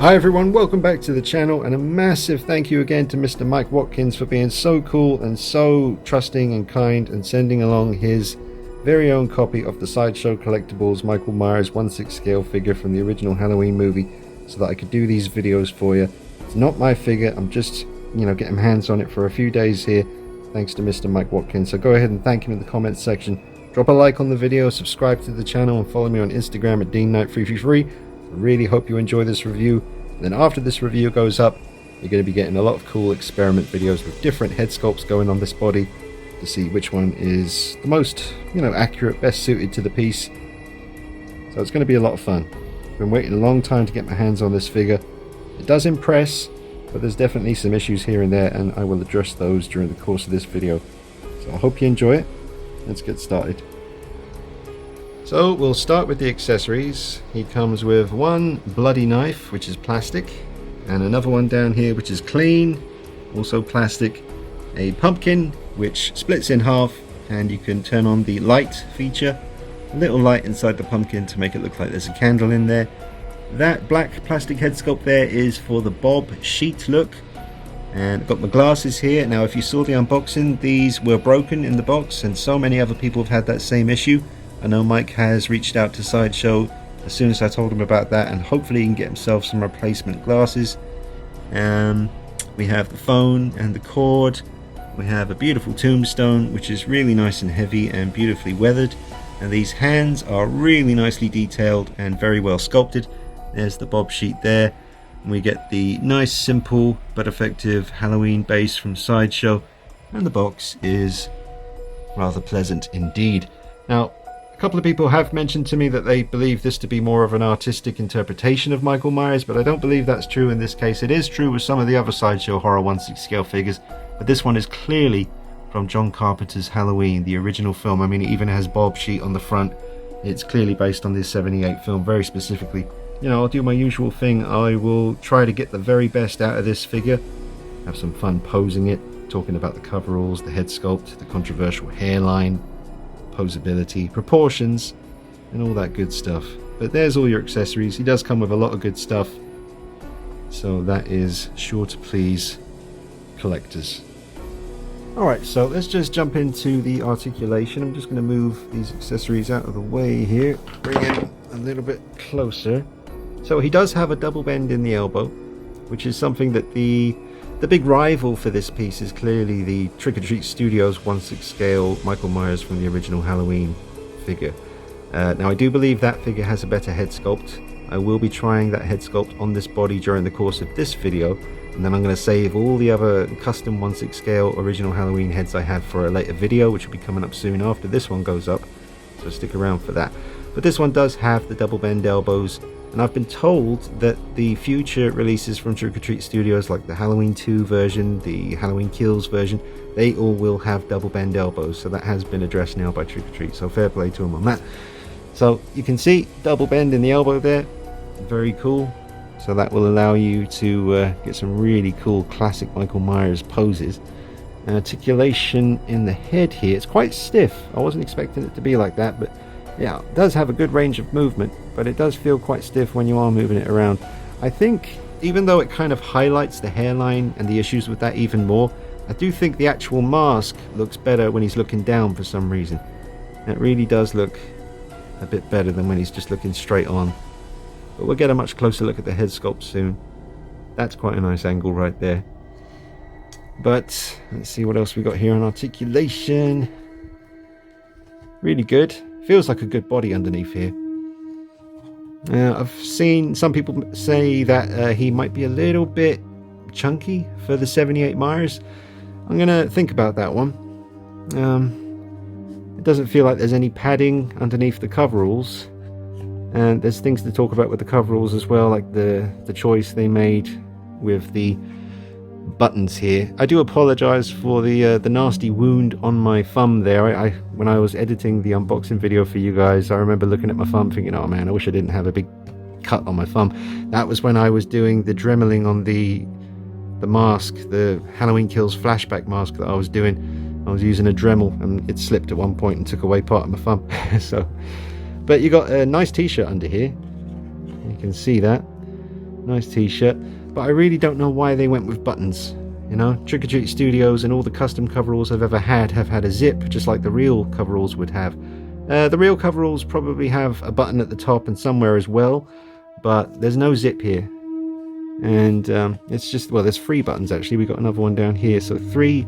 Hi everyone, welcome back to the channel, and a massive thank you again to Mr. Mike Watkins for being so cool and so trusting and kind and sending along his very own copy of the Sideshow Collectibles Michael Myers 1/6 scale figure from the original Halloween movie so that I could do these videos for you. It's not my figure, I'm just, getting my hands on it for a few days here thanks to Mr. Mike Watkins. So go ahead and thank him in the comments section. Drop a like on the video, subscribe to the channel, and follow me on Instagram at DeanKnight333. I really hope you enjoy this review. And then after this review goes up, you're going to be getting a lot of cool experiment videos with different head sculpts going on this body to see which one is the most, accurate, best suited to the piece. So it's going to be a lot of fun. I've been waiting a long time to get my hands on this figure. It does impress, but there's definitely some issues here and there, and I will address those during the course of this video. So I hope you enjoy it. Let's get started. So we'll start with the accessories. He comes with one bloody knife, which is plastic, and another one down here which is clean, also plastic. A pumpkin which splits in half, and you can turn on the light feature, a little light inside the pumpkin to make it look like there's a candle in there. That black plastic head sculpt there is for the Bob sheet look. And I've got my glasses here. Now if you saw the unboxing, these were broken in the box, and so many other people have had that same issue. I know Mike has reached out to Sideshow as soon as I told him about that, and hopefully he can get himself some replacement glasses. We have the phone and the cord. We have a beautiful tombstone which is really nice and heavy and beautifully weathered, and these hands are really nicely detailed and very well sculpted. There's the Bob sheet there, and we get the nice simple but effective Halloween base from Sideshow, and the box is rather pleasant indeed. Now a couple of people have mentioned to me that they believe this to be more of an artistic interpretation of Michael Myers, but I don't believe that's true in this case. It is true with some of the other Sideshow Horror 1/6 scale figures, but this one is clearly from John Carpenter's Halloween, the original film. I mean, it even has Bob sheet on the front. It's clearly based on this 78 film very specifically. I'll do my usual thing. I will try to get the very best out of this figure, have some fun posing it, talking about the coveralls, the head sculpt, the controversial hairline, posability, proportions, and all that good stuff. But there's all your accessories. He does come with a lot of good stuff, so that is sure to please collectors. Alright, so let's just jump into the articulation. I'm just going to move these accessories out of the way here, bring him a little bit closer. So he does have a double bend in the elbow, which is something that the big rival for this piece is clearly the Trick or Treat Studios 1/6 scale Michael Myers from the original Halloween figure. Now I do believe that figure has a better head sculpt. I will be trying that head sculpt on this body during the course of this video, and then I'm going to save all the other custom 1/6 scale original Halloween heads I have for a later video, which will be coming up soon after this one goes up, so stick around for that. But this one does have the double bend elbows, and I've been told that the future releases from Trick or Treat Studios, like the Halloween 2 version, the Halloween Kills version, they all will have double bend elbows, so that has been addressed now by Trick or Treat, so fair play to them on that. So you can see double bend in the elbow there, very cool. So that will allow you to get some really cool classic Michael Myers poses. And articulation in the head here, it's quite stiff. I wasn't expecting it to be like that, but yeah, it does have a good range of movement, but it does feel quite stiff when you are moving it around. I think even though it kind of highlights the hairline and the issues with that even more, I do think the actual mask looks better when he's looking down for some reason. It really does look a bit better than when he's just looking straight on. But we'll get a much closer look at the head sculpt soon. That's quite a nice angle right there. But let's see what else we got here on articulation. Really good. Feels like a good body underneath here. I've seen some people say that he might be a little bit chunky for the 78 Myers. I'm going to think about that one. It doesn't feel like there's any padding underneath the coveralls. And there's things to talk about with the coveralls as well, like the choice they made with the buttons here. I do apologize for the nasty wound on my thumb there. When I was editing the unboxing video for you guys, I remember looking at my thumb thinking, oh man, I wish I didn't have a big cut on my thumb. That was when I was doing the dremeling on the mask, the Halloween Kills flashback mask that I was doing. I was using a Dremel and it slipped at one point and took away part of my thumb. But you got a nice t-shirt under here, you can see that. Nice t-shirt. But I really don't know why they went with buttons. You know, Trick or Treat Studios and all the custom coveralls I've ever had have had a zip, just like the real coveralls would have. The real coveralls probably have a button at the top and somewhere as well, but there's no zip here. And it's just, well, there's 3 buttons actually. We got another one down here, so 3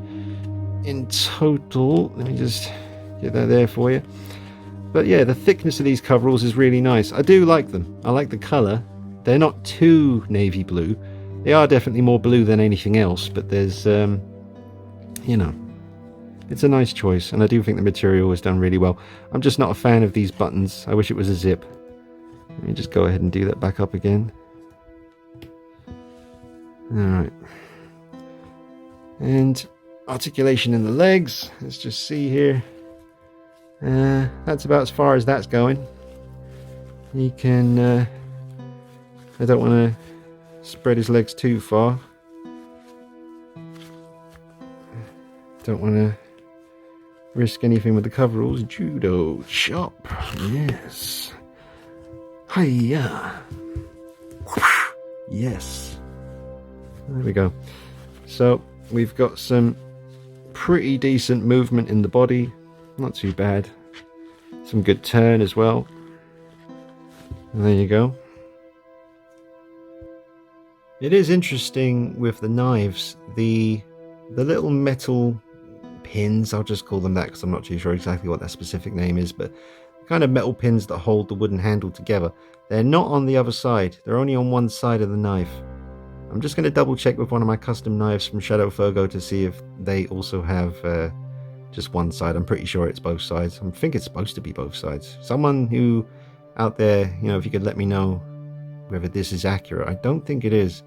in total. Let me just get that there for you. But yeah, the thickness of these coveralls is really nice. I do like them. I like the color. They're not too navy blue. They are definitely more blue than anything else, but there's, you know, it's a nice choice, and I do think the material is done really well. I'm just not a fan of these buttons. I wish it was a zip. Let me just go ahead and do that back up again. Alright. And articulation in the legs. Let's just see here. That's about as far as that's going. He can... I don't want to spread his legs too far. Don't want to risk anything with the coveralls. Judo chop. Yes. Hiya. Yes. There we go. So we've got some pretty decent movement in the body. Not too bad. Some good turn as well. And there you go. It is interesting with the knives, the little metal pins, I'll just call them that because I'm not too sure exactly what that specific name is, but kind of metal pins that hold the wooden handle together. They're not on the other side, they're only on one side of the knife. I'm just going to double check with one of my custom knives from Shadow Fergo to see if they also have just one side. I'm pretty sure it's both sides. I think it's supposed to be both sides. Someone who out there, you know, if you could let me know whether this is accurate. I don't think it is.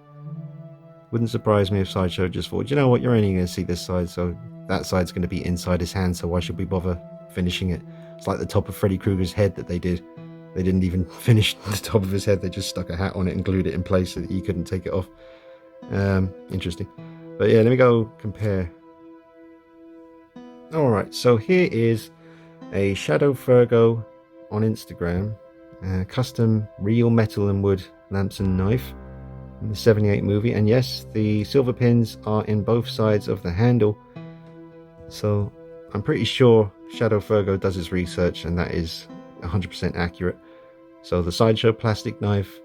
Wouldn't surprise me if Sideshow just thought, you know what, you're only going to see this side, so that side's going to be inside his hand, so why should we bother finishing it? It's like the top of Freddy Krueger's head that they did. They didn't even finish the top of his head, they just stuck a hat on it and glued it in place so that you couldn't take it off. Interesting. But yeah, let me go compare. Alright, so here is a Shadow Fergo on Instagram. Custom real metal and wood Lamson knife in the 78 movie, and yes, the silver pins are in both sides of the handle, so I'm pretty sure Shadow Fergo does his research and that is 100% accurate. So the Sideshow plastic knife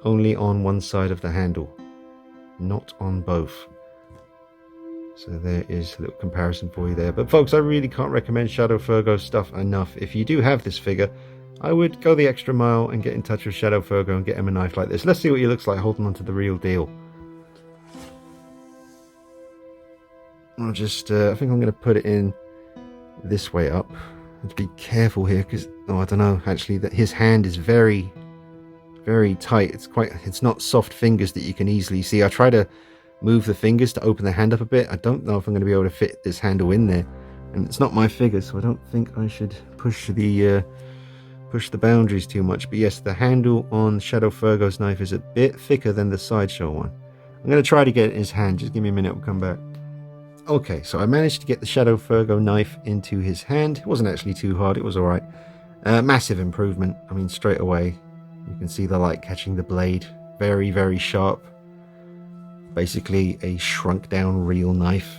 only on one side of the handle, not on both. So there is a little comparison for you there. But folks, I really can't recommend Shadow Fergo stuff enough. If you do have this figure, I would go the extra mile and get in touch with Shadow Fergo and get him a knife like this. Let's see what he looks like holding on to the real deal. I'll just, I think I'm going to put it in this way up. Have to be careful here because, oh, I don't know, actually, that his hand is very, very tight. It's not soft fingers that you can easily see. I try to move the fingers to open the hand up a bit. I don't know if I'm going to be able to fit this handle in there. And it's not my figure, so I don't think I should push the boundaries too much. But yes, the handle on Shadow Fergo's knife is a bit thicker than the Sideshow one. I'm going to try to get it in his hand. Just give me a minute, we'll come back. Okay, so I managed to get the Shadow Fergo knife into his hand. It wasn't actually too hard, it was alright. Massive improvement. I mean, straight away, you can see the light catching the blade. Very, very sharp. Basically a shrunk down real knife.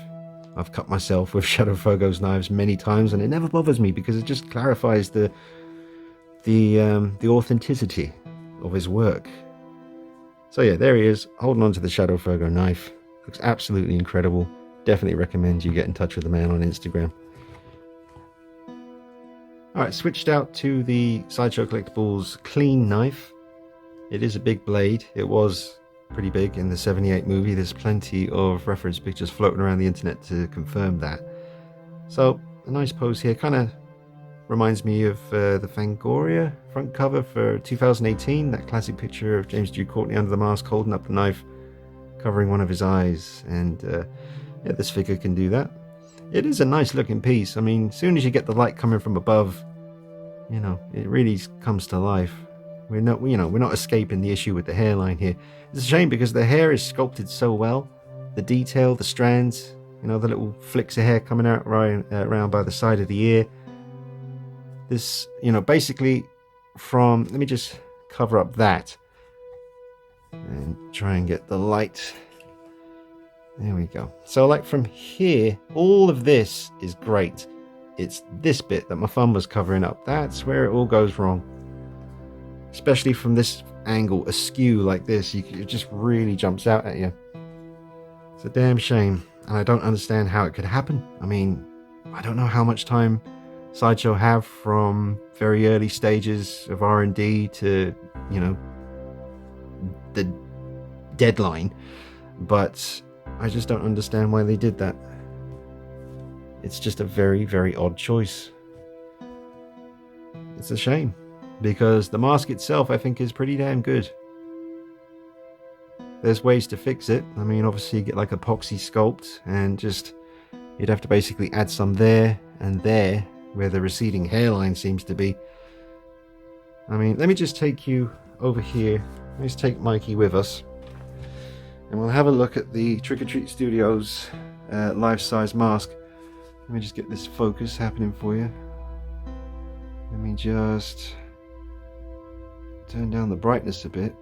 I've cut myself with Shadow Fergo's knives many times and it never bothers me because it just clarifies the authenticity of his work. So yeah, there he is, holding on to the Shadow Fergo knife. Looks absolutely incredible. Definitely recommend you get in touch with the man on Instagram. Alright, switched out to the Sideshow Collectibles clean knife. It is a big blade. It was pretty big in the 78 movie. There's plenty of reference pictures floating around the internet to confirm that. So, a nice pose here. Kind of reminds me of the Fangoria front cover for 2018. That classic picture of James Duke Courtney under the mask holding up the knife, covering one of his eyes. And yeah, this figure can do that. It is a nice looking piece. I mean, as soon as you get the light coming from above, you know, it really comes to life. We're not escaping the issue with the hairline here. It's a shame because the hair is sculpted so well. The detail, the strands, you know, the little flicks of hair coming out right around by the side of the ear. This, you know, basically from, let me just cover up that. and try and get the light. There we go. So like from here, all of this is great. It's this bit that my thumb was covering up. That's where it all goes wrong. Especially from this angle, askew like this, it just really jumps out at you. It's a damn shame. And I don't understand how it could happen. I mean, I don't know how much time Sideshow have from very early stages of R&D to, you know, the deadline. But I just don't understand why they did that. It's just a very, very odd choice. It's a shame, because the mask itself, I think, is pretty damn good. There's ways to fix it. I mean, obviously you get like epoxy sculpt, and just you'd have to basically add some there and there where the receding hairline seems to be. I mean, let me just take you over here. Let's take Mikey with us, and we'll have a look at the Trick or Treat Studios life-size mask. Let me just get this focus happening for you. Let me just turn down the brightness a bit.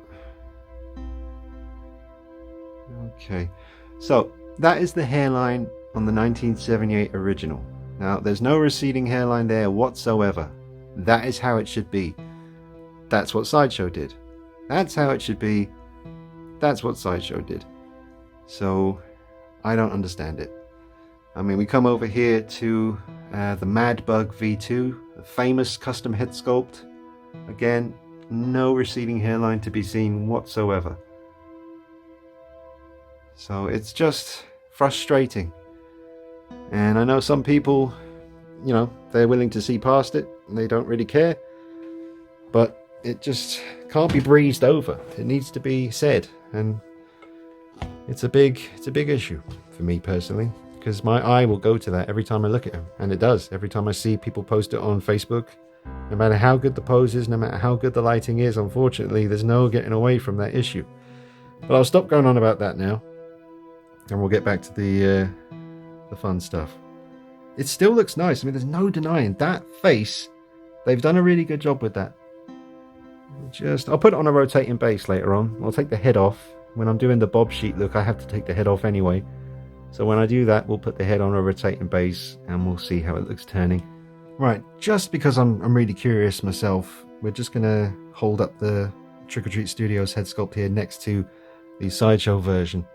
Okay, so that is the hairline on the 1978 original. Now, there's no receding hairline there whatsoever. That is how it should be. That's what Sideshow did. That's how it should be. That's what Sideshow did. So, I don't understand it. I mean, we come over here to the Mad Bug V2, the famous custom head sculpt. Again, no receding hairline to be seen whatsoever. So it's just frustrating. And I know some people, you know, they're willing to see past it and they don't really care. But it just can't be breezed over. It needs to be said. And it's a big issue for me personally. Because my eye will go to that every time I look at him. And it does. Every time I see people post it on Facebook. No matter how good the pose is, no matter how good the lighting is, unfortunately, there's no getting away from that issue. But I'll stop going on about that now. And we'll get back to the fun stuff. It still looks nice. I mean, there's no denying that face. They've done a really good job with that. I'll put it on a rotating base later on. I'll take the head off. When I'm doing the bob sheet look, I have to take the head off anyway. So when I do that, we'll put the head on a rotating base and we'll see how it looks turning. Right, just because I'm really curious myself, we're just going to hold up the Trick or Treat Studios head sculpt here next to the Sideshow version.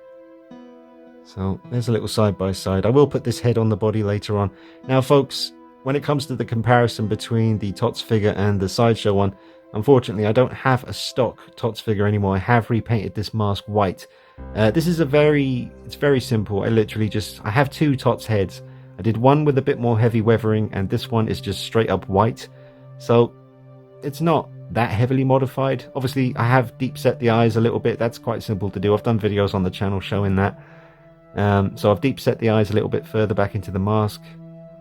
So there's a little side by side. I will put this head on the body later on. Now folks, when it comes to the comparison between the TOTS figure and the Sideshow one, unfortunately I don't have a stock TOTS figure anymore. I have repainted this mask white. This is it's very simple. I have two TOTS heads. I did one with a bit more heavy weathering, and this one is just straight up white. So it's not that heavily modified. Obviously I have deep set the eyes a little bit. That's quite simple to do. I've done videos on the channel showing that. So I've deep set the eyes a little bit further back into the mask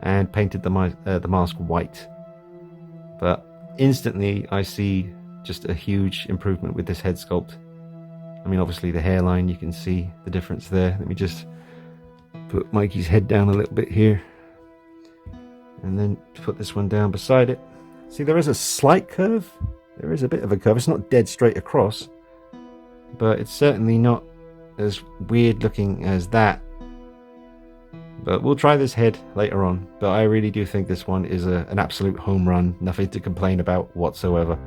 and painted the mask white. But instantly I see just a huge improvement with this head sculpt. I mean, obviously the hairline, you can see the difference there. Let me just put Mikey's head down a little bit here. And then put this one down beside it. See, there is a slight curve. There is a bit of a curve. It's not dead straight across. But it's certainly not as weird looking as that. But we'll try this head later on. But I really do think this one is an absolute home run. Nothing to complain about whatsoever.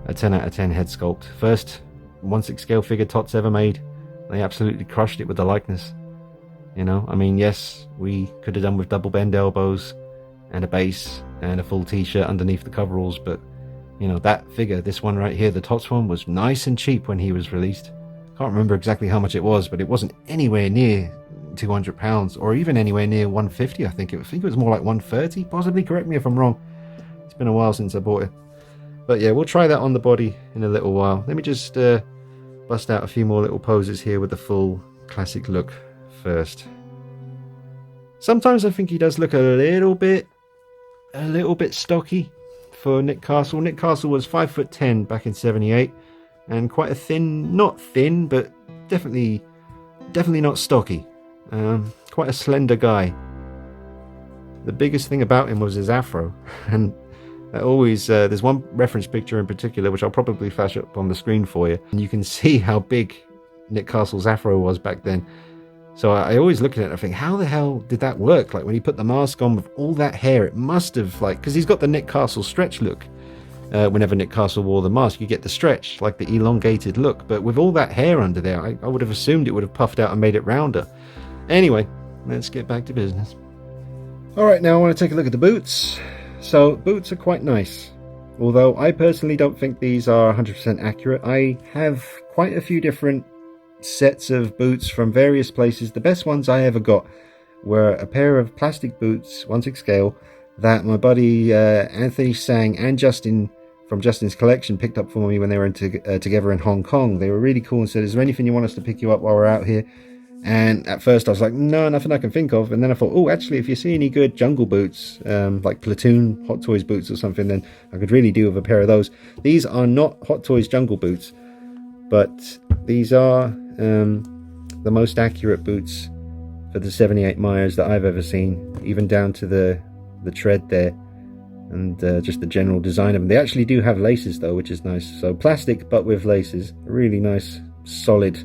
A 10 out of 10 head sculpt. First 1/6 scale figure TOTS ever made. They absolutely crushed it with the likeness. You know, I mean, yes, we could have done with double bend elbows and a base and a full t-shirt underneath the coveralls, but you know, that figure, this one right here, the TOTS one, was nice and cheap when he was released. Can't remember exactly how much it was, but it wasn't anywhere near £200 or even anywhere near 150. I think it was more like 130, possibly. Correct me if I'm wrong. It's been a while since I bought it. But yeah, we'll try that on the body in a little while. Let me just bust out a few more little poses here with the full classic look first. Sometimes I think he does look a little bit stocky for Nick Castle. Nick Castle was 5'10" back in '78 and quite a thin, not thin, but definitely not stocky. Quite a slender guy. The biggest thing about him was his afro, and I always, there's one reference picture in particular, which I'll probably flash up on the screen for you. And you can see how big Nick Castle's afro was back then. So I always look at it and I think, how the hell did that work? Like when he put the mask on with all that hair, it must have like, because he's got the Nick Castle stretch look. Whenever Nick Castle wore the mask, you get the stretch, like the elongated look. But with all that hair under there, I would have assumed it would have puffed out and made it rounder. Anyway, let's get back to business. Alright, now I want to take a look at the boots. So, boots are quite nice. Although I personally don't think these are 100% accurate. I have quite a few different sets of boots from various places. The best ones I ever got were a pair of plastic boots, 1/6 scale, that my buddy Anthony Sang and Justin from Justin's collection picked up for me when they were together in Hong Kong. They were really cool and said, is there anything you want us to pick you up while we're out here? And at first I was like, no, nothing I can think of. And then I thought, oh, actually, if you see any good jungle boots, like Platoon Hot Toys boots or something, then I could really do with a pair of those. These are not Hot Toys jungle boots, but these are the most accurate boots for the 78 Myers that I've ever seen, even down to the tread there and just the general design of them. They actually do have laces though, which is nice. So plastic but with laces, really nice, solid.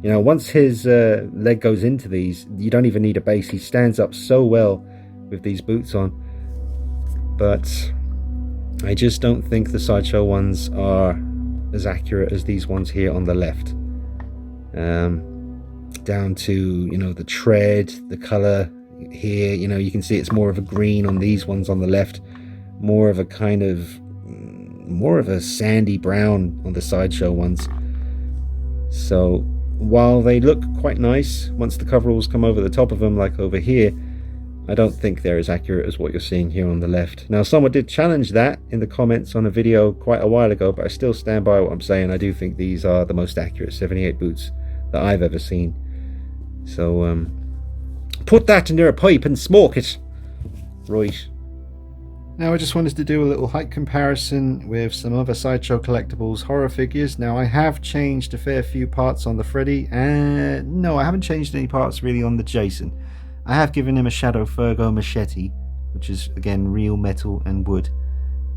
You know, once his leg goes into these, you don't even need a base. He stands up so well with these boots on. But I just don't think the Sideshow ones are as accurate as these ones here on the left. Down to, you know, the tread, the color here, you know, you can see it's more of a green on these ones on the left, more of a kind of, more of a sandy brown on the Sideshow ones. So while they look quite nice once the coveralls come over the top of them, like over here, I don't think they're as accurate as what you're seeing here on the left. Now, someone did challenge that in the comments on a video quite a while ago, but I still stand by what I'm saying. I do think these are the most accurate 78 boots that I've ever seen. So, put that into a pipe and smoke it. Right. Now I just wanted to do a little height comparison with some other Sideshow Collectibles horror figures. Now I have changed a fair few parts on the Freddy, and no, I haven't changed any parts really on the Jason. I have given him a Shadow Fergo machete, which is again real metal and wood.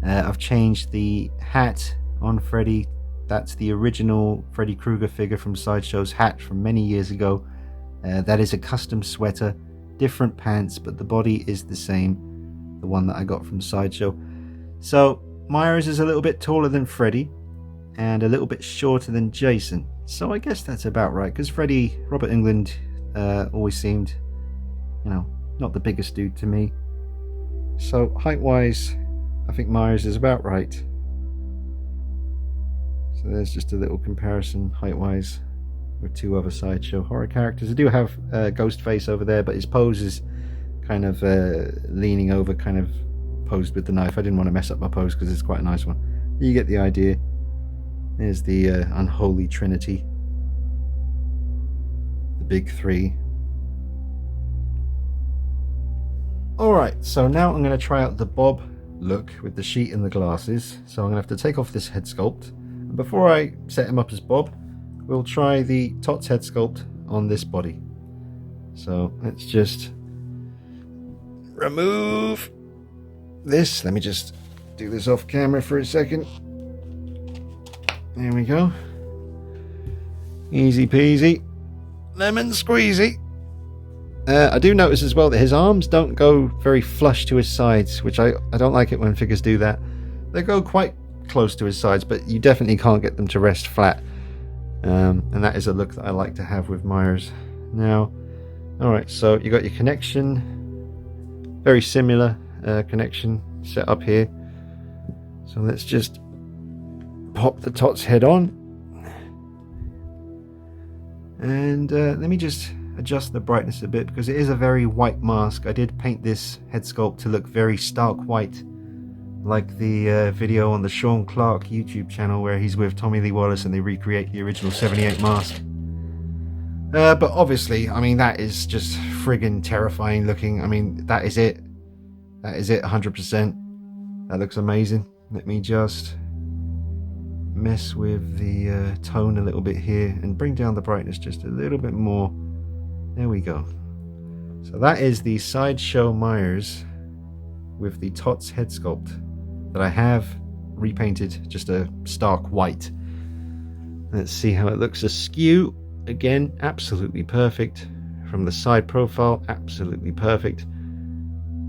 I've changed the hat on Freddy. That's the original Freddy Krueger figure from Sideshow's hat from many years ago. That is a custom sweater, different pants, but the body is the same. The one that I got from Sideshow. So Myers is a little bit taller than Freddy and a little bit shorter than Jason. So I guess that's about right, because Freddy, Robert Englund, always seemed, you know, not the biggest dude to me. So height wise, I think Myers is about right. So there's just a little comparison height wise with two other Sideshow horror characters. I do have Ghostface over there, but his pose is kind of leaning over, kind of posed with the knife. I didn't want to mess up my pose because it's quite a nice one. You get the idea. There's the unholy trinity, the big three. Alright, so now I'm going to try out the Bob look with the sheet and the glasses. So I'm going to have to take off this head sculpt. And before I set him up as Bob, we'll try the TOTS head sculpt on this body. So let's just remove this. Let me just do this off camera for a second. There we go. Easy peasy, lemon squeezy. I do notice as well that his arms don't go very flush to his sides, which I don't like it when figures do that. They go quite close to his sides, but you definitely can't get them to rest flat. And that is a look that I like to have with Myers. Now, alright, so you got your connection. Very similar connection set up here. So let's just pop the TOTS head on. And let me just adjust the brightness a bit, because it is a very white mask. I did paint this head sculpt to look very stark white, like the video on the Sean Clark YouTube channel where he's with Tommy Lee Wallace and they recreate the original 78 mask. But obviously, I mean, that is just friggin' terrifying looking. I mean, that is it. That is it, 100%. That looks amazing. Let me just mess with the tone a little bit here and bring down the brightness just a little bit more. There we go. So that is the Sideshow Myers with the TOTS head sculpt. that I have repainted just a stark white. Let's see how it looks askew. Again, absolutely perfect. From the side profile, absolutely perfect.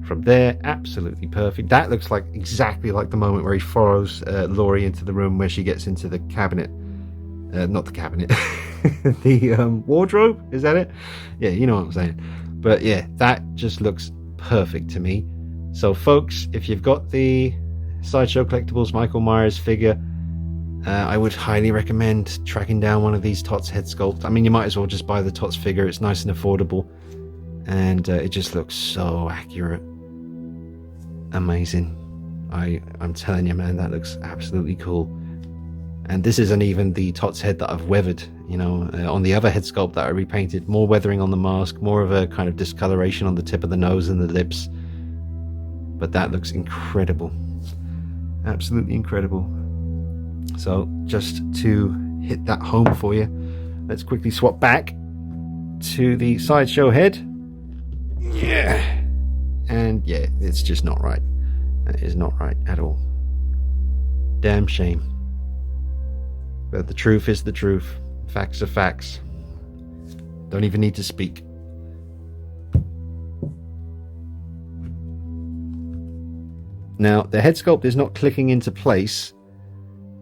From there, absolutely perfect. That looks like exactly like the moment where he follows Laurie into the room where she gets into the cabinet. Not the cabinet. The wardrobe, is that it? Yeah, you know what I'm saying. But yeah, that just looks perfect to me. So folks, if you've got the Sideshow Collectibles Michael Myers figure, I would highly recommend tracking down one of these TOTS head sculpt. I mean, you might as well just buy the TOTS figure. It's nice and affordable, and it just looks so accurate. Amazing. I'm telling you, man, that looks absolutely cool. And this isn't even the TOTS head that I've weathered, you know. On the other head sculpt that I repainted, more weathering on the mask, more of a kind of discoloration on the tip of the nose and the lips. But that looks incredible. Absolutely incredible. So just to hit that home for you, let's quickly swap back to the Sideshow head. Yeah. And yeah, it's just not right. That is not right at all. Damn shame. But the truth is the truth. Facts are facts. Don't even need to speak. Now, the head sculpt is not clicking into place,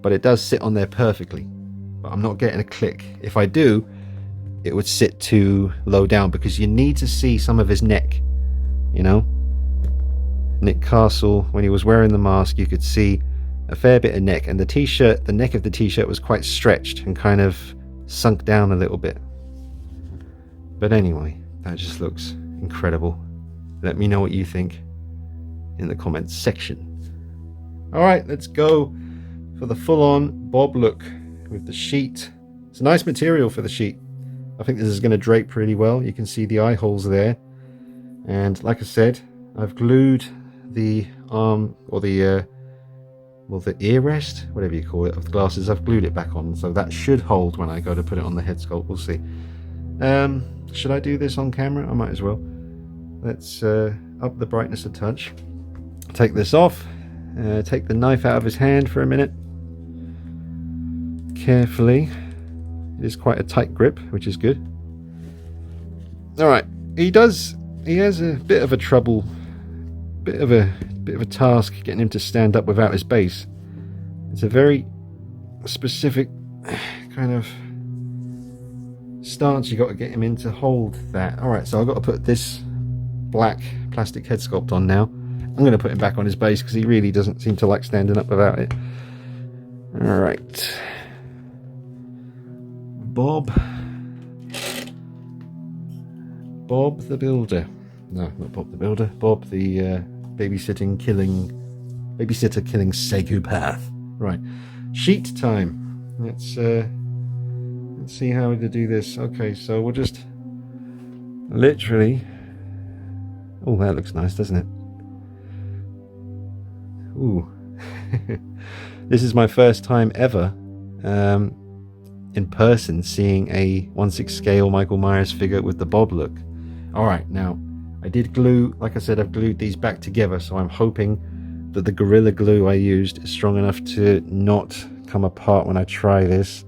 but it does sit on there perfectly. But I'm not getting a click. If I do, it would sit too low down, because you need to see some of his neck, you know. Nick Castle, when he was wearing the mask, you could see a fair bit of neck, and the t-shirt, the neck of the t-shirt was quite stretched and kind of sunk down a little bit. But anyway, that just looks incredible. Let me know what you think in the comments section. Alright, let's go for the full-on Bob look with the sheet. It's a nice material for the sheet. I think this is going to drape pretty well. You can see the eye holes there, and like I said, I've glued the arm, or the the ear rest, whatever you call it, of the glasses. I've glued it back on, so that should hold when I go to put it on the head sculpt. We'll see. Should I do this on camera? I might as well. Let's up the brightness a touch. Take this off. Take the knife out of his hand for a minute. Carefully. It is quite a tight grip, which is good. Alright, he has a bit of a trouble, bit of a task getting him to stand up without his base. It's a very specific kind of stance you got to get him in to hold that. Alright, so I've got to put this black plastic head sculpt on now. I'm going to put him back on his base because he really doesn't seem to like standing up without it. Alright. Bob the Builder. No, not Bob the Builder. Bob the babysitter killing psychopath. Right. Sheet time. Let's see how to do this. Okay, so we'll just literally... Oh, that looks nice, doesn't it? Ooh. This is my first time ever in person seeing a 1/6 scale Michael Myers figure with the Bob look. Alright, now I did glue, like I said, I've glued these back together, so I'm hoping that the Gorilla Glue I used is strong enough to not come apart when I try this.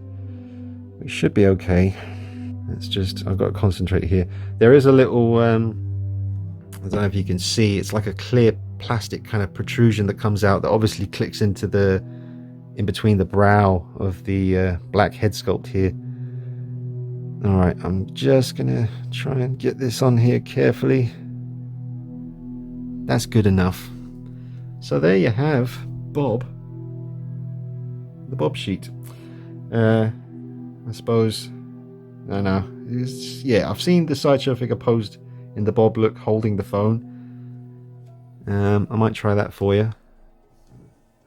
It should be okay. It's just, I've got to concentrate here. There is a little, I don't know if you can see, it's like a clear plastic kind of protrusion that comes out that obviously clicks into the, in between the brow of the black head sculpt here. Alright, I'm just gonna try and get this on here carefully. That's good enough. So there you have Bob. The Bob sheet. I suppose, I don't know. Yeah, I've seen the Sideshow figure posed in the Bob look holding the phone. I might try that for you.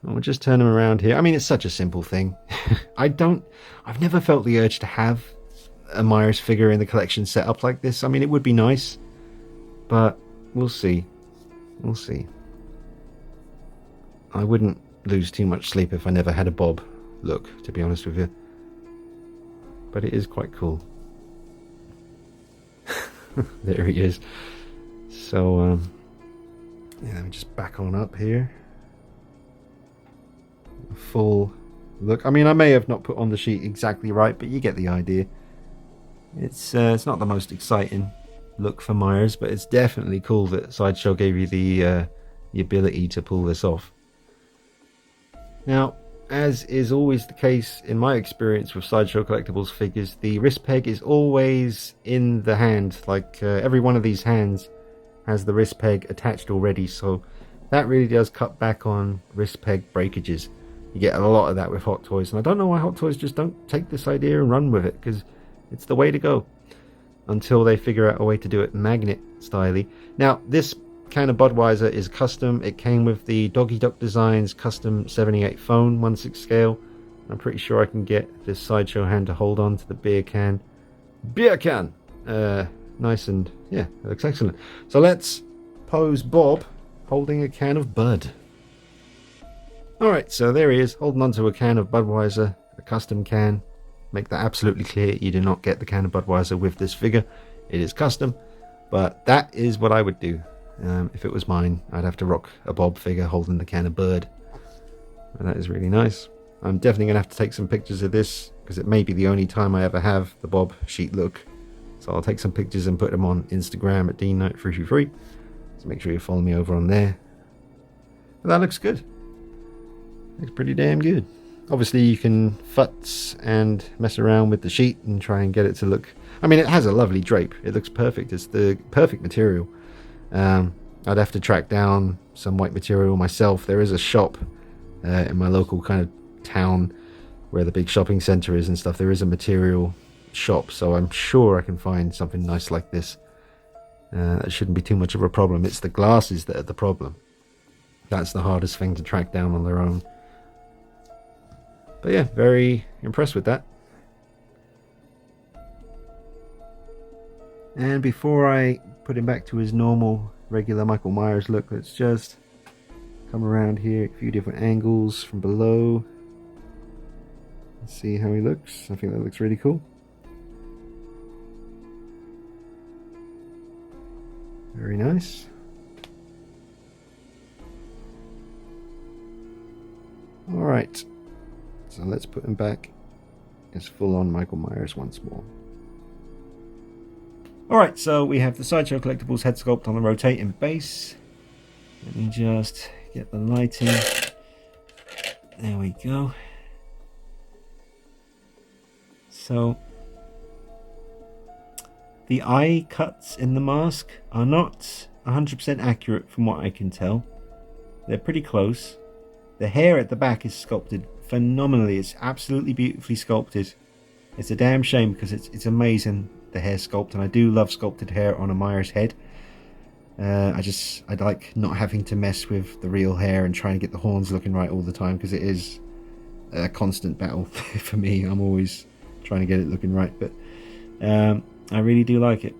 We'll just turn him around here. I mean, it's such a simple thing. I've never felt the urge to have a Myers figure in the collection set up like this. I mean, it would be nice, but we'll see. We'll see. I wouldn't lose too much sleep if I never had a Bob look, to be honest with you. But it is quite cool. There he is. So, yeah, let me just back on up here. full look. I mean, I may have not put on the sheet exactly right, but you get the idea. It's not the most exciting look for Myers, but it's definitely cool that Sideshow gave you the ability to pull this off. Now, as is always the case in my experience with Sideshow Collectibles figures, the wrist peg is always in the hand. Like every one of these hands has the wrist peg attached already, so that really does cut back on wrist peg breakages. You get a lot of that with Hot Toys, and I don't know why Hot Toys just don't take this idea and run with it, because it's the way to go until they figure out a way to do it magnet styly. Now, this can of Budweiser is custom. It came with the Doggy Duck Designs custom 78 phone 1/6 scale. I'm pretty sure I can get this Sideshow hand to hold on to the beer can. Nice, and yeah, it looks excellent. So let's pose Bob holding a can of Bud. Alright, so there he is, holding onto a can of Budweiser, a custom can. Make that absolutely clear, you do not get the can of Budweiser with this figure. It is custom, but that is what I would do. If it was mine, I'd have to rock a Bob figure holding the can of Bud. And that is really nice. I'm definitely going to have to take some pictures of this, because it may be the only time I ever have the Bob sheet look. So I'll take some pictures and put them on Instagram at DKnight333. So make sure you follow me over on there. But that looks good. Looks pretty damn good. Obviously you can futz and mess around with the sheet and try and get it to look... I mean, it has a lovely drape. It looks perfect. It's the perfect material. I'd have to track down some white material myself. There is a shop in my local kind of town where the big shopping center is and stuff. There is a material shop, so I'm sure I can find something nice like this. That shouldn't be too much of a problem. It's the glasses that are the problem. That's the hardest thing to track down on their own. But yeah, very impressed with that. And before I put him back to his normal, regular Michael Myers look, let's just come around here, a few different angles from below. Let's see how he looks. I think that looks really cool. Very nice. Alright, so let's put him back as full-on Michael Myers once more. Alright, so we have the Sideshow Collectibles head sculpt on the rotating base. Let me just get the lighting. There we go. So, the eye cuts in the mask are not 100% accurate from what I can tell. They're pretty close. The hair at the back is sculpted phenomenally. It's absolutely beautifully sculpted. It's a damn shame because it's amazing, the hair sculpt, and I do love sculpted hair on a Myers head. I like not having to mess with the real hair and trying to get the horns looking right all the time, because it is a constant battle for me. I'm always trying to get it looking right, but I really do like it.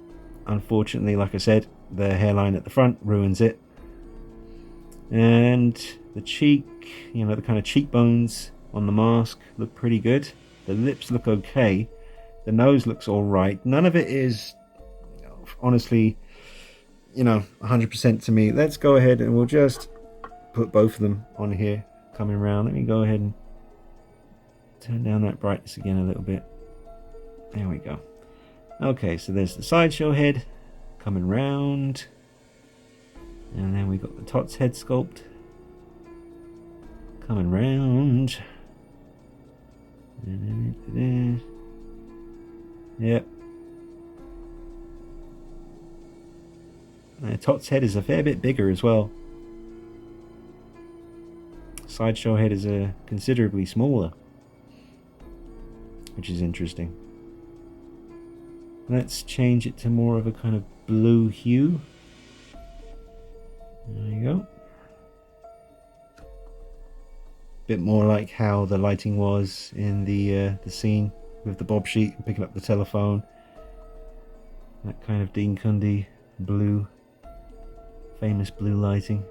Unfortunately, like I said, the hairline at the front ruins it. And the cheek, you know, the kind of cheekbones on the mask look pretty good. The lips look okay. The nose looks alright. None of it is, honestly, you know, 100% to me. Let's go ahead and we'll just put both of them on here, coming around. Let me go ahead and turn down that brightness again a little bit. There we go. Okay, so there's the Sideshow head coming round. And then we got the TOTS head sculpt coming round. Yep. The TOTS head is a fair bit bigger as well. Sideshow head is considerably smaller, which is interesting. Let's change it to more of a kind of blue hue. There you go. Bit more like how the lighting was in the scene with the Bob sheet and picking up the telephone. That kind of Dean Cundy blue, famous blue lighting.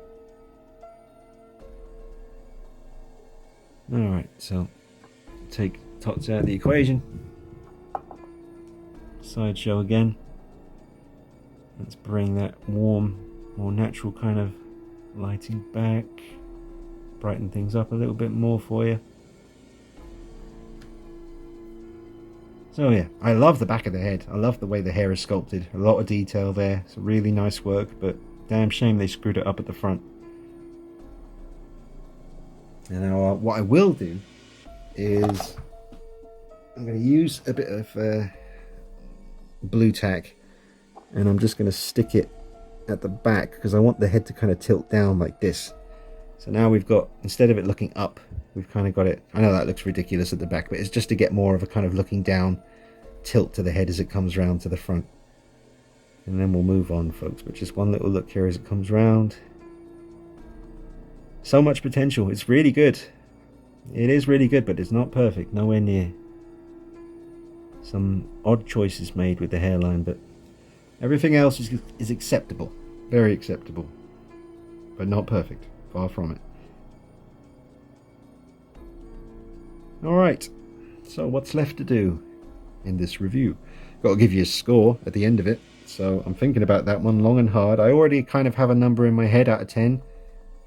Alright, so take TOTS out of the equation. Sideshow again. Let's bring that warm, more natural kind of lighting back. brighten things up a little bit more for you. So yeah, I love the back of the head. I love the way the hair is sculpted. A lot of detail there. It's really nice work, but damn shame they screwed it up at the front. And now what I will do is I'm going to use a bit of blue tack, and I'm just going to stick it at the back because I want the head to kind of tilt down like this. So now we've got, instead of it looking up, we've kind of got it, I know that looks ridiculous at the back, but it's just to get more of a kind of looking down tilt to the head as it comes round to the front. And then we'll move on, folks, but just one little look here as it comes round. So much potential. It's really good. It is really good, but it's not perfect, nowhere near. Some odd choices made with the hairline, but everything else is acceptable. Very acceptable, but not perfect. Far from it. Alright, so what's left to do in this review? Got to give you a score at the end of it, so I'm thinking about that one long and hard. I already kind of have a number in my head out of 10,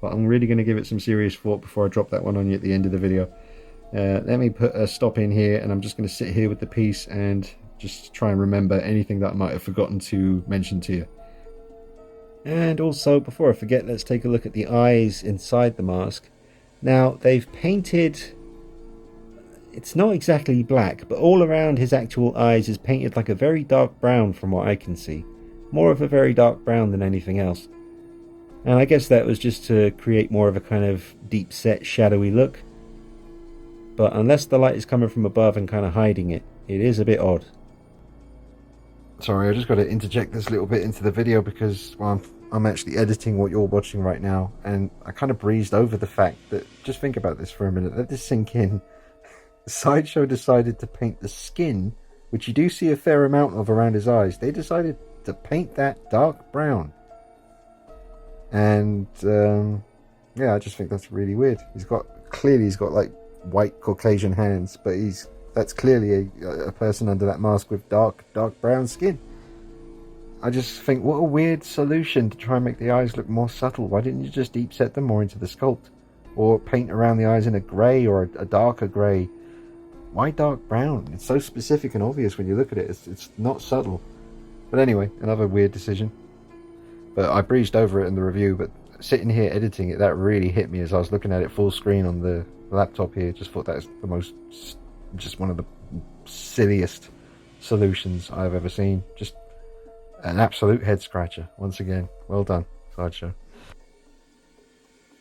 but I'm really going to give it some serious thought before I drop that one on you at the end of the video. Let me put a stop in here, and I'm just going to sit here with the piece and just try and remember anything that I might have forgotten to mention to you. And also, before I forget, let's take a look at the eyes inside the mask. Now, they've painted, it's not exactly black, but all around his actual eyes is painted like a very dark brown from what I can see. More of a very dark brown than anything else. And I guess that was just to create more of a kind of deep set shadowy look. But unless the light is coming from above and kind of hiding it, it is a bit odd. Sorry, I just got to interject this little bit into the video because, well, I'm actually editing what you're watching right now, and I kind of breezed over the fact that, just think about this for a minute, let this sink in. Sideshow decided to paint the skin, which you do see a fair amount of around his eyes. They decided to paint that dark brown. And yeah, I just think that's really weird. He's got like white Caucasian hands, but that's clearly a person under that mask with dark brown skin. I just think, what a weird solution to try and make the eyes look more subtle. Why didn't you just deep set them more into the sculpt, or paint around the eyes in a grey or a darker grey? Why dark brown? It's so specific and obvious when you look at it. It's not subtle. But anyway, another weird decision. But I breezed over it in the review, but sitting here editing it, that really hit me as I was looking at it full screen on the laptop here. Just thought that was the most, just one of the silliest solutions I've ever seen. Just an absolute head scratcher. Once again, well done, Sideshow.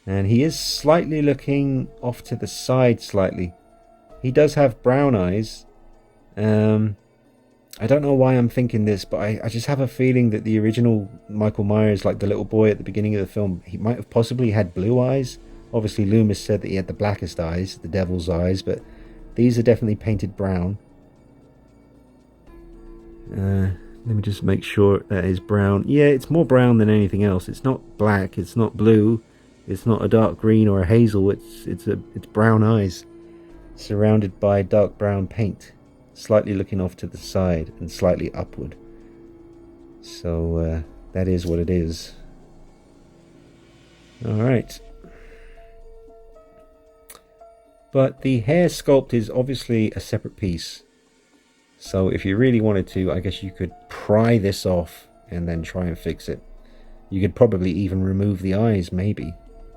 And he is slightly looking off to the side slightly. He does have brown eyes. I don't know why I'm thinking this, but I just have a feeling that the original Michael Myers, like the little boy at the beginning of the film, he might have possibly had blue eyes. Obviously Loomis said that he had the blackest eyes, the devil's eyes, but these are definitely painted brown. Let me just make sure that is brown. Yeah, it's more brown than anything else. It's not black, it's not blue, it's not a dark green or a hazel. It's brown eyes surrounded by dark brown paint, slightly looking off to the side and slightly upward. So that is what it is. Alright. But the hair sculpt is obviously a separate piece. So if you really wanted to, I guess you could pry this off and then try and fix it. You could probably even remove the eyes, maybe.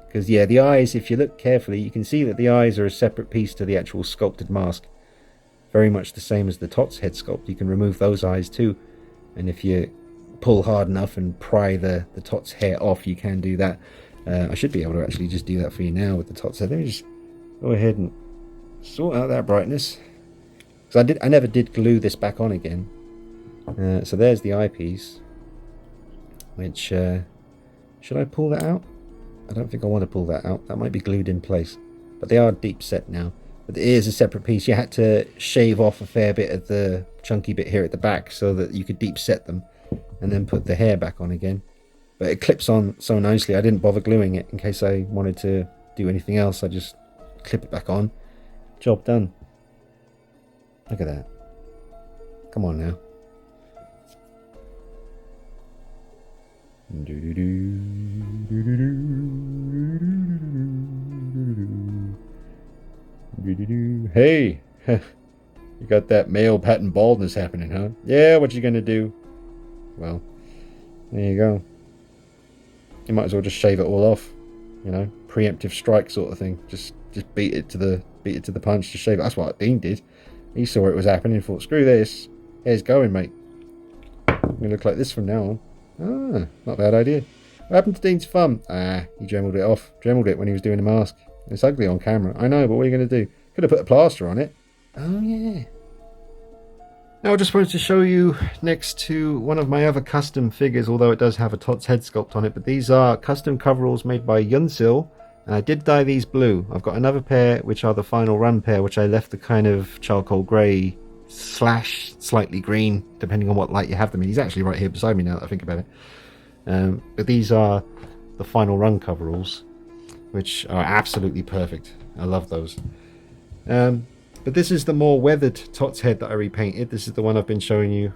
Because yeah, the eyes, if you look carefully, you can see that the eyes are a separate piece to the actual sculpted mask. Very much the same as the TOTS head sculpt. You can remove those eyes too. And if you pull hard enough and pry the TOTS hair off, you can do that. I should be able to actually just do that for you now with the TOTS head. Let me just go ahead and sort out that brightness. Because I never did glue this back on again. So there's the eyepiece. Which, should I pull that out? I don't think I want to pull that out. That might be glued in place. But they are deep set now. But it is a separate piece. You had to shave off a fair bit of the chunky bit here at the back so that you could deep set them. And then put the hair back on again. But it clips on so nicely. I didn't bother gluing it in case I wanted to do anything else. I just clip it back on. Job done. Look at that. Come on now. Hey, you got that male pattern baldness happening, huh? Yeah, what you gonna do? Well, there you go. You might as well just shave it all off. You know, preemptive strike sort of thing. Just beat it to the punch. Just shave it. That's what Dean did. He saw it was happening and thought, screw this. Hair's going, mate. I'm gonna look like this from now on. Ah, not a bad idea. What happened to Dean's thumb? Ah, he dremeled it off. Dremeled it when he was doing the mask. It's ugly on camera. I know, but what are you going to do? Could have put a plaster on it. Oh, yeah. Now I just wanted to show you next to one of my other custom figures, although it does have a TOTS head sculpt on it, but these are custom coveralls made by Yunsil, and I did dye these blue. I've got another pair, which are the final run pair, which I left the kind of charcoal grey / slightly green, depending on what light you have them in. He's actually right here beside me now that I think about it. But these are the final run coveralls, which are absolutely perfect. I love those. But this is the more weathered TOTS head that I repainted. This is the one I've been showing you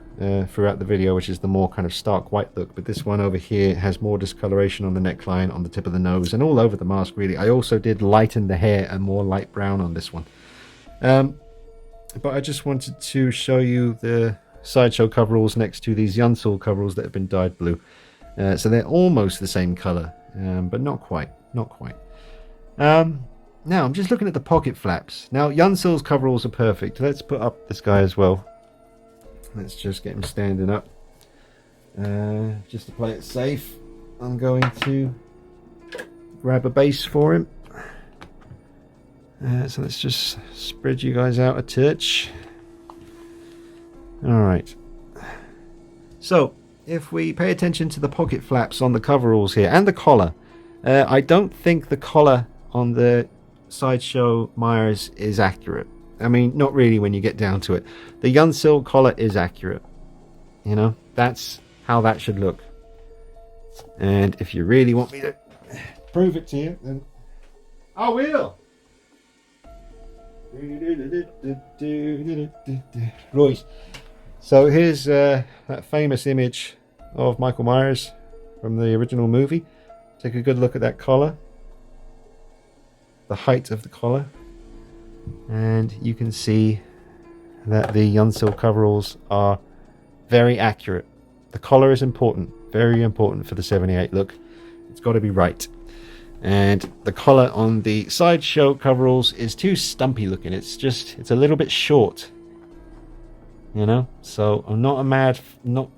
throughout the video, which is the more kind of stark white look. But this one over here has more discoloration on the neckline, on the tip of the nose, and all over the mask, really. I also did lighten the hair and more light brown on this one. But I just wanted to show you the Sideshow coveralls next to these Yunsil coveralls that have been dyed blue. So they're almost the same color, but not quite. Not quite. Now, I'm just looking at the pocket flaps. Now, Yunsil's coveralls are perfect. Let's put up this guy as well. Let's just get him standing up. Just to play it safe, I'm going to grab a base for him. So let's just spread you guys out a touch. Alright. So, if we pay attention to the pocket flaps on the coveralls here, and the collar, I don't think the collar on the Sideshow Myers is accurate. I mean, not really when you get down to it. The Yunsil collar is accurate. You know, that's how that should look. And if you really want me to prove it to you, then I will. Right. So here's that famous image of Michael Myers from the original movie. Take a good look at that collar. The height of the collar, and you can see that the Yunsil coveralls are very accurate. The collar is important, very important for the 78 look. It's got to be right. And the collar on the Sideshow coveralls is too stumpy looking. It's a little bit short, you know. So I'm not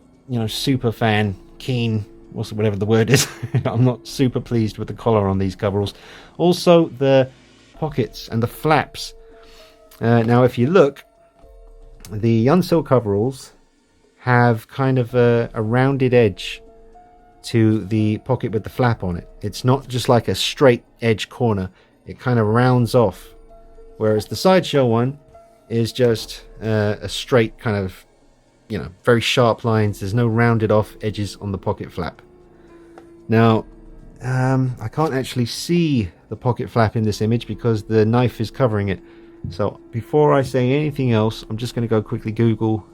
super fan, keen, whatever the word is. I'm not super pleased with the collar on these coveralls. Also the pockets and the flaps. Now if you look, the Yunsil coveralls have kind of a rounded edge to the pocket with the flap on it. It's not just like a straight edge corner. It kind of rounds off. Whereas the Sideshow one is just a straight kind of, you know, very sharp lines. There's no rounded off edges on the pocket flap. Now, I can't actually see the pocket flap in this image because the knife is covering it. So before I say anything else, I'm just going to go quickly Google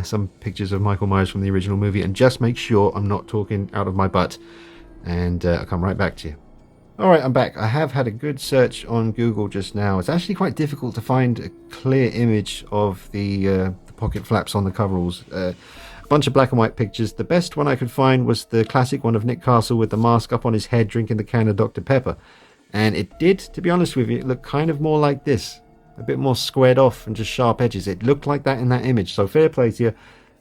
some pictures of Michael Myers from the original movie and just make sure I'm not talking out of my butt. And I'll come right back to you. Alright, I'm back. I have had a good search on Google just now. It's actually quite difficult to find a clear image of the pocket flaps on the coveralls. A bunch of black and white pictures. The best one I could find was the classic one of Nick Castle with the mask up on his head drinking the can of Dr. Pepper. And it did, to be honest with you, look kind of more like this. A bit more squared off and just sharp edges. It looked like that in that image. So fair play to you.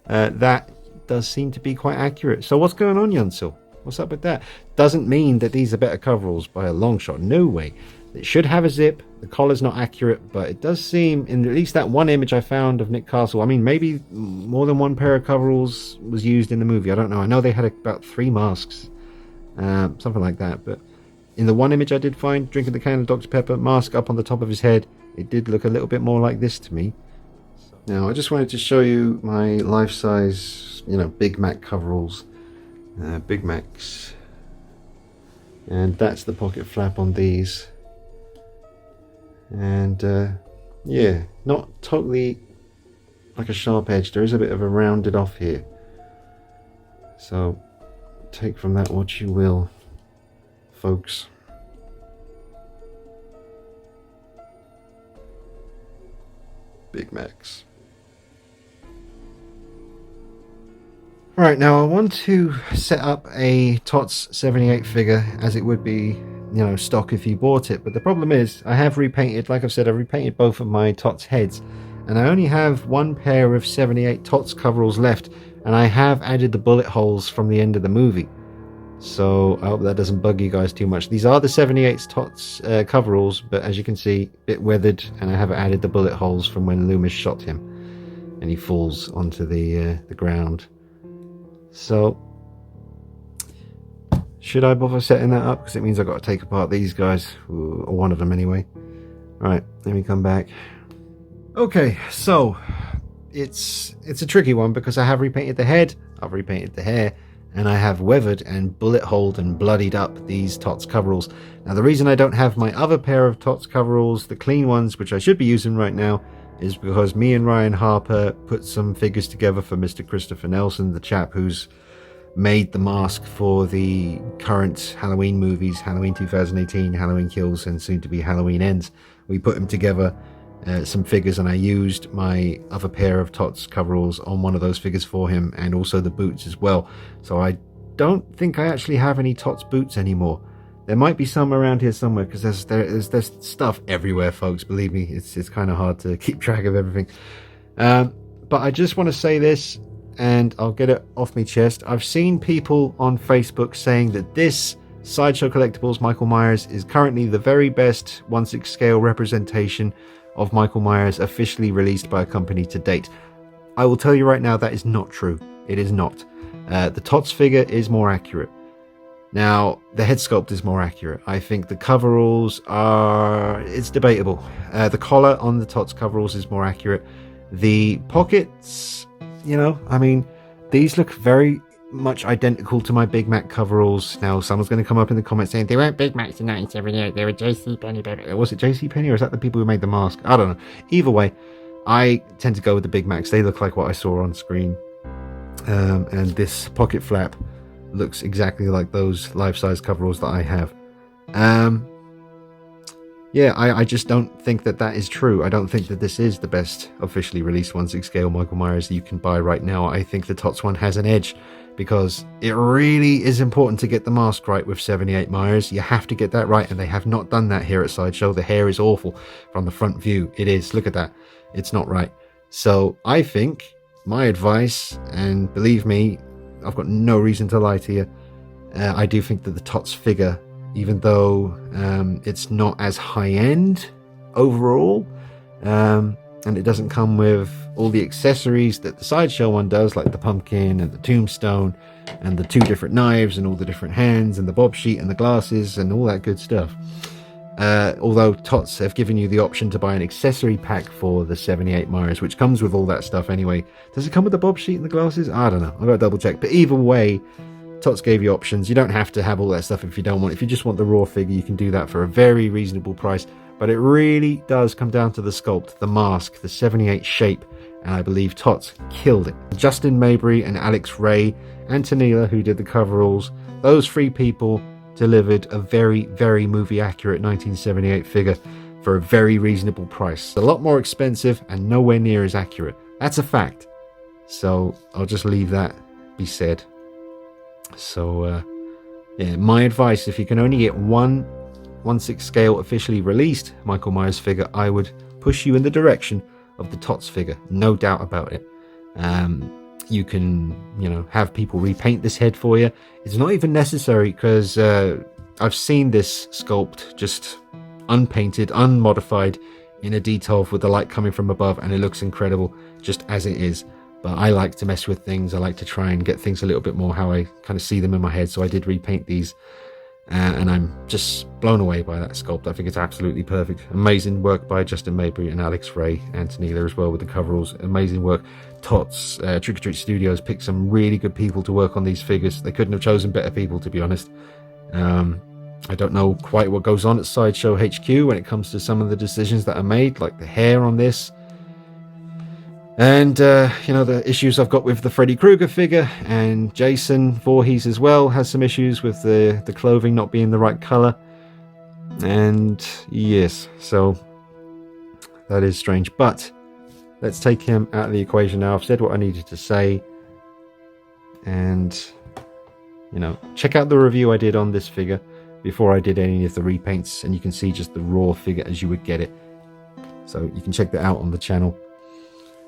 That does seem to be quite accurate. So what's going on, Yunsil? What's up with that? Doesn't mean that these are better coveralls by a long shot. No way. It should have a zip. The collar's not accurate, but it does seem, in at least that one image I found of Nick Castle, I mean, maybe more than one pair of coveralls was used in the movie. I don't know. I know they had about 3 masks. Something like that. But in the one image I did find, drinking the can of Dr. Pepper, mask up on the top of his head, it did look a little bit more like this to me. Now, I just wanted to show you my life-size, Big Mac coveralls. Big Macs. And that's the pocket flap on these. And yeah, not totally like a sharp edge. There is a bit of a rounded off here. So take from that what you will, folks. Big Macs. Alright, now I want to set up a TOTS 78 figure as it would be, you know, stock if you bought it. But the problem is, I have repainted, like I've said, I've repainted both of my TOTS heads. And I only have one pair of 78 TOTS coveralls left. And I have added the bullet holes from the end of the movie. So I hope that doesn't bug you guys too much. These are the 78 TOTS coveralls, but as you can see, a bit weathered. And I have added the bullet holes from when Loomis shot him. And he falls onto the ground. So, should I bother setting that up? Because it means I've got to take apart these guys, or one of them anyway. Right, let me come back. Okay, so it's a tricky one because I have repainted the head, I've repainted the hair, and I have weathered and bullet holed and bloodied up these TOTS coveralls. Now the reason I don't have my other pair of TOTS coveralls, the clean ones, which I should be using right now, is because me and Ryan Harper put some figures together for Mr. Christopher Nelson, the chap who's made the mask for the current Halloween movies, Halloween 2018, Halloween Kills, and soon to be Halloween Ends. We put him together, some figures, and I used my other pair of TOTS coveralls on one of those figures for him, and also the boots as well. So I don't think I actually have any TOTS boots anymore. There might be some around here somewhere, because there's stuff everywhere, folks. Believe me, it's kind of hard to keep track of everything. But I just want to say this, and I'll get it off my chest. I've seen people on Facebook saying that this Sideshow Collectibles Michael Myers is currently the very best 1/6 scale representation of Michael Myers officially released by a company to date. I will tell you right now that is not true. It is not. The TOTS figure is more accurate. Now, the head sculpt is more accurate. I think the coveralls are... it's debatable. The collar on the TOTS coveralls is more accurate. The pockets, you know, I mean, these look very much identical to my Big Mac coveralls. Now, someone's going to come up in the comments saying, they weren't Big Macs in 1978, they were JCPenney. Was it JCPenney, or is that the people who made the mask? I don't know. Either way, I tend to go with the Big Macs. They look like what I saw on screen. And this pocket flap looks exactly like those life-size coveralls that I have. Yeah, I just don't think that that is true. I don't think that this is the best officially released 1/6 scale Michael Myers that you can buy right now. I think the TOTS one has an edge, because it really is important to get the mask right with 78 Myers. You have to get that right, and they have not done that here at Sideshow. The hair is awful from the front view. It is. Look at that. It's not right. So I think my advice, and believe me, I've got no reason to lie to you, I do think that the TOTS figure, even though it's not as high-end overall, and it doesn't come with all the accessories that the Sideshow one does, like the pumpkin and the tombstone and the 2 different knives and all the different hands and the bob sheet and the glasses and all that good stuff. Although TOTS have given you the option to buy an accessory pack for the 78 Myers, which comes with all that stuff anyway. Does it come with the bob sheet and the glasses? I don't know. I've got to double check. But either way, TOTS gave you options. You don't have to have all that stuff if you don't want. If you just want the raw figure, you can do that for a very reasonable price. But it really does come down to the sculpt, the mask, the 78 shape, and I believe TOTS killed it. Justin Mabry and Alex Ray and Tanila, who did the coveralls, those 3 people delivered a very, very movie accurate 1978 figure for a very reasonable price. A lot more expensive and nowhere near as accurate. That's a fact. So I'll just leave that be said. So yeah, my advice, if you can only get one 1/6 scale officially released Michael Myers figure, I would push you in the direction of the TOTS figure, no doubt about it. You can, you know, have people repaint this head for you. It's not even necessary, because I've seen this sculpt just unpainted, unmodified, in a detail with the light coming from above, and it looks incredible just as it is. But I like to mess with things. I like to try and get things a little bit more how I kind of see them in my head. So I did repaint these, and I'm just blown away by that sculpt. I think it's absolutely perfect. Amazing work by Justin Mabry and Alex Ray and Tanila as well with the coveralls. Amazing work. TOTS, Trick or Treat Studios picked some really good people to work on these figures. They couldn't have chosen better people, to be honest. I don't know quite what goes on at Sideshow HQ when it comes to some of the decisions that are made, like the hair on this. And, you know, the issues I've got with the Freddy Krueger figure, and Jason Voorhees as well has some issues with the clothing not being the right color. And yes, so that is strange. But let's take him out of the equation now. I've said what I needed to say. And, you know, check out the review I did on this figure before I did any of the repaints. And you can see just the raw figure as you would get it. So you can check that out on the channel.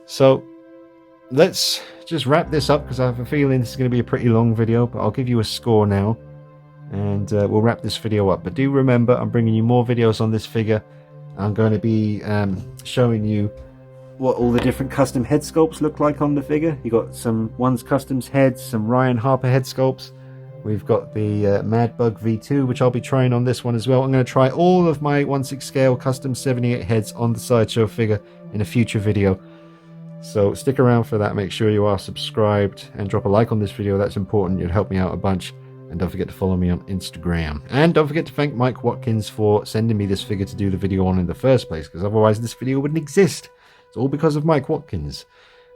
So let's just wrap this up, because I have a feeling this is going to be a pretty long video. But I'll give you a score now. And we'll wrap this video up. But do remember, I'm bringing you more videos on this figure. I'm going to be showing you what all the different custom head sculpts look like on the figure. You got some One's Customs heads, some Ryan Harper head sculpts. We've got the Mad Bug V2, which I'll be trying on this one as well. I'm going to try all of my 1/6 scale custom 78 heads on the Sideshow figure in a future video. So stick around for that. Make sure you are subscribed and drop a like on this video. That's important. You'd help me out a bunch. And don't forget to follow me on Instagram. And don't forget to thank Mike Watkins for sending me this figure to do the video on in the first place, because otherwise this video wouldn't exist. It's all because of Mike Watkins.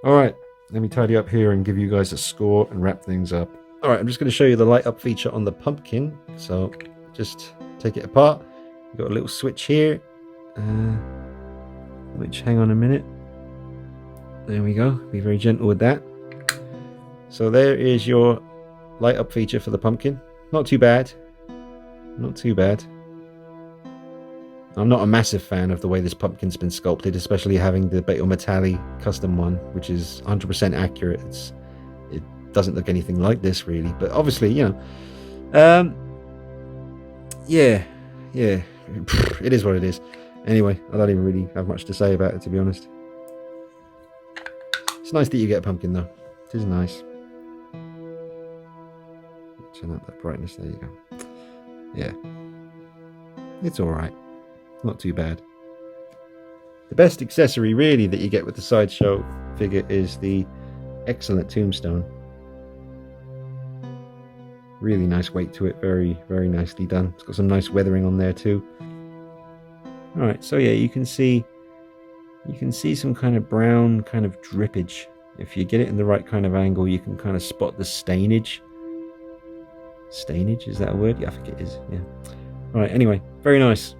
Alright, let me tidy up here and give you guys a score and wrap things up. Alright, I'm just going to show you the light up feature on the pumpkin. So just take it apart. You've got a little switch here. Which, hang on a minute. There we go. Be very gentle with that. So there is your light up feature for the pumpkin. Not too bad. Not too bad. I'm not a massive fan of the way this pumpkin's been sculpted, especially having the Beetle Metalli custom one, which is 100% accurate. It doesn't look anything like this really, but obviously, you know, yeah, it is what it is. Anyway, I don't even really have much to say about it, to be honest. It's nice that you get a pumpkin though. It is nice. Turn up that brightness, there you go. Yeah, it's alright, not too bad. The best accessory really that you get with the Sideshow figure is the excellent tombstone. Really nice weight to it, very nicely done. It's got some nice weathering on there too. Alright, so yeah, you can see some kind of brown kind of drippage. If you get it in the right kind of angle, you can kind of spot the stainage. Stainage, is that a word? Yeah, I think it is, yeah. Alright, anyway, very nice.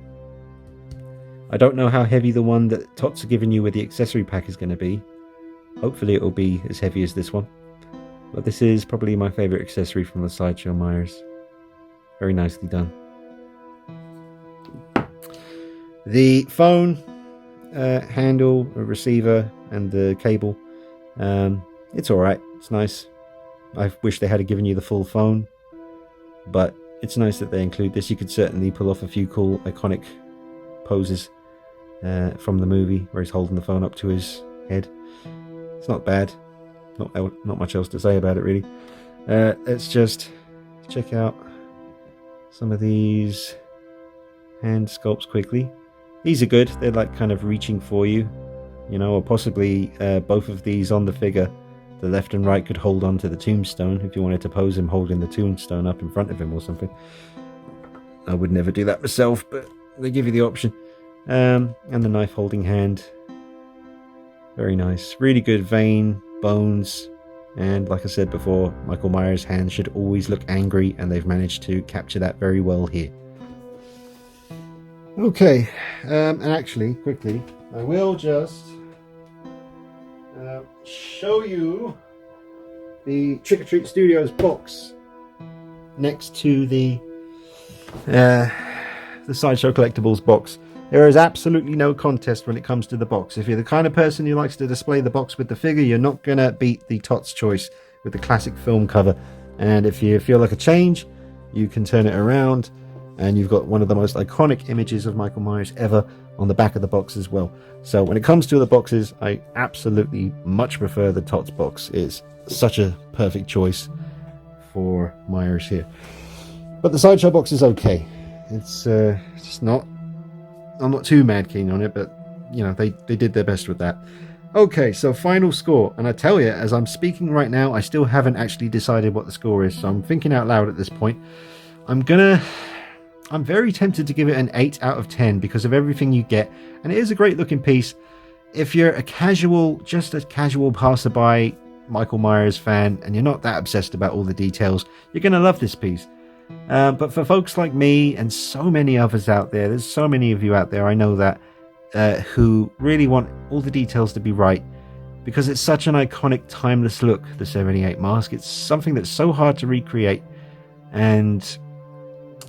I don't know how heavy the one that TOTS are giving you with the accessory pack is going to be. Hopefully it will be as heavy as this one. But this is probably my favourite accessory from the Sideshow Myers. Very nicely done. The phone, handle, receiver, and the cable. It's alright, it's nice. I wish they had given you the full phone. But it's nice that they include this. You could certainly pull off a few cool iconic poses from the movie where he's holding the phone up to his head. It's not bad. Not much else to say about it really. Let's just check out some of these hand sculpts quickly. These are good. They're like kind of reaching for you, you know, or possibly both of these on the figure. The left and right could hold on to the tombstone if you wanted to pose him holding the tombstone up in front of him or something. I would never do that myself, but they give you the option. And the knife holding hand. Very nice. Really good vein, bones, and like I said before, Michael Myers' hand should always look angry, and they've managed to capture that very well here. Okay, and actually, quickly, I will just show you the Trick or Treat Studios box next to the Sideshow Collectibles box. There is absolutely no contest when it comes to the box. If you're the kind of person who likes to display the box with the figure, you're not gonna beat the TOTS choice with the classic film cover. And if you feel like a change, you can turn it around and you've got one of the most iconic images of Michael Myers ever on the back of the box as well. So when it comes to the boxes, I absolutely much prefer the TOTS box. It's such a perfect choice for Myers here. But the Sideshow box is okay. It's just not, I'm not too mad keen on it, but you know, they did their best with that. Okay, so final score, and I tell you, as I'm speaking right now, I still haven't actually decided what the score is, so I'm thinking out loud at this point. I'm very tempted to give it an 8 out of 10 because of everything you get, and it is a great looking piece. If you're just a casual passerby Michael Myers fan, and you're not that obsessed about all the details, you're going to love this piece. But for folks like me and so many others out there, there's so many of you out there, I know that who really want all the details to be right, because it's such an iconic, timeless look, the 78 mask. It's something that's so hard to recreate, and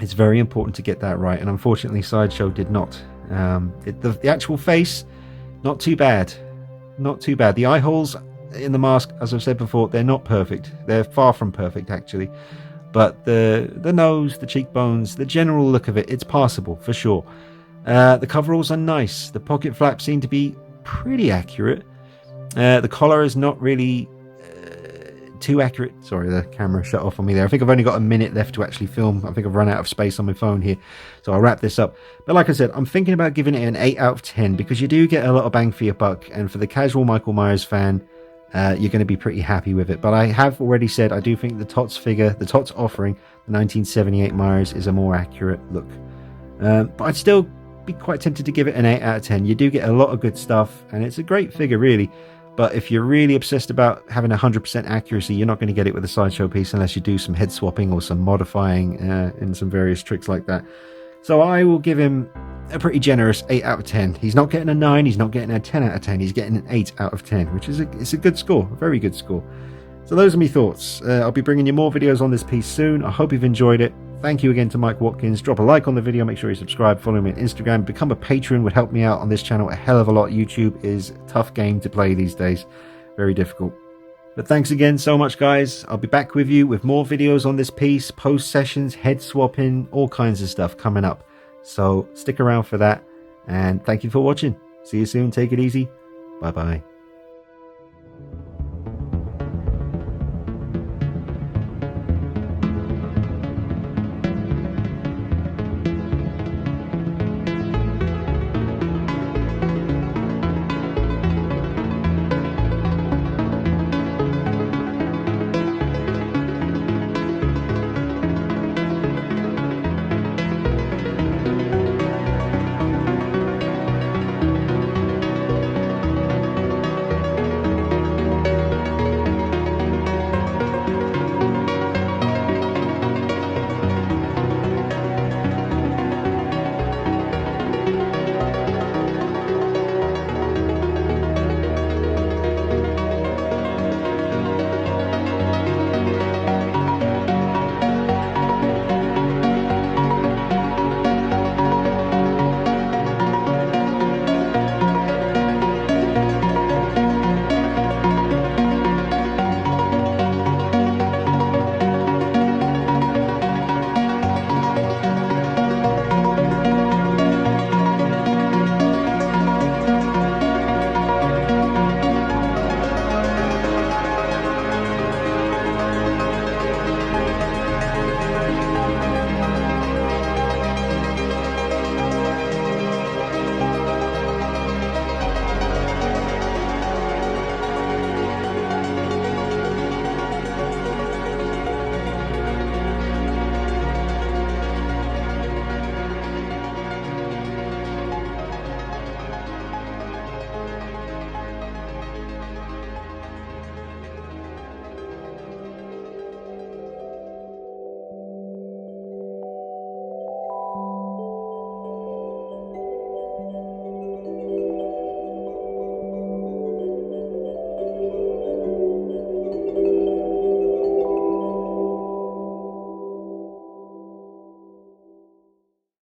it's very important to get that right, and unfortunately Sideshow did not. The actual face, not too bad. Not too bad. The eye holes in the mask, as I've said before, they're not perfect. They're far from perfect, actually. But the nose, the cheekbones, the general look of it, it's passable, for sure. The coveralls are nice. The pocket flaps seem to be pretty accurate. The collar is not really too accurate. Sorry, the camera shut off on me there. I think I've only got a minute left to actually film. I think I've run out of space on my phone here, so I'll wrap this up. But like I said, I'm thinking about giving it an 8 out of 10, because you do get a lot of bang for your buck, and for the casual Michael Myers fan, you're going to be pretty happy with it. But I have already said I do think the TOTS figure, the TOTS offering, the 1978 Myers, is a more accurate look. But I'd still be quite tempted to give it an 8 out of 10. You do get a lot of good stuff, and it's a great figure, really. But if you're really obsessed about having 100% accuracy, you're not going to get it with a Sideshow piece unless you do some head swapping or some modifying and some various tricks like that. So I will give him a pretty generous 8 out of 10. He's not getting a 9, he's not getting a 10 out of 10, he's getting an 8 out of 10, which is it's a good score, a very good score. So those are my thoughts. I'll be bringing you more videos on this piece soon. I hope you've enjoyed it. Thank you again to Mike Watkins. Drop a like on the video, make sure you subscribe, follow me on Instagram, become a patron, would help me out on this channel a hell of a lot. YouTube is a tough game to play these days, very difficult. But thanks again so much, guys. I'll be back with you with more videos on this piece, post sessions, head swapping, all kinds of stuff coming up. So stick around for that, and thank you for watching. See you soon, take it easy, bye bye.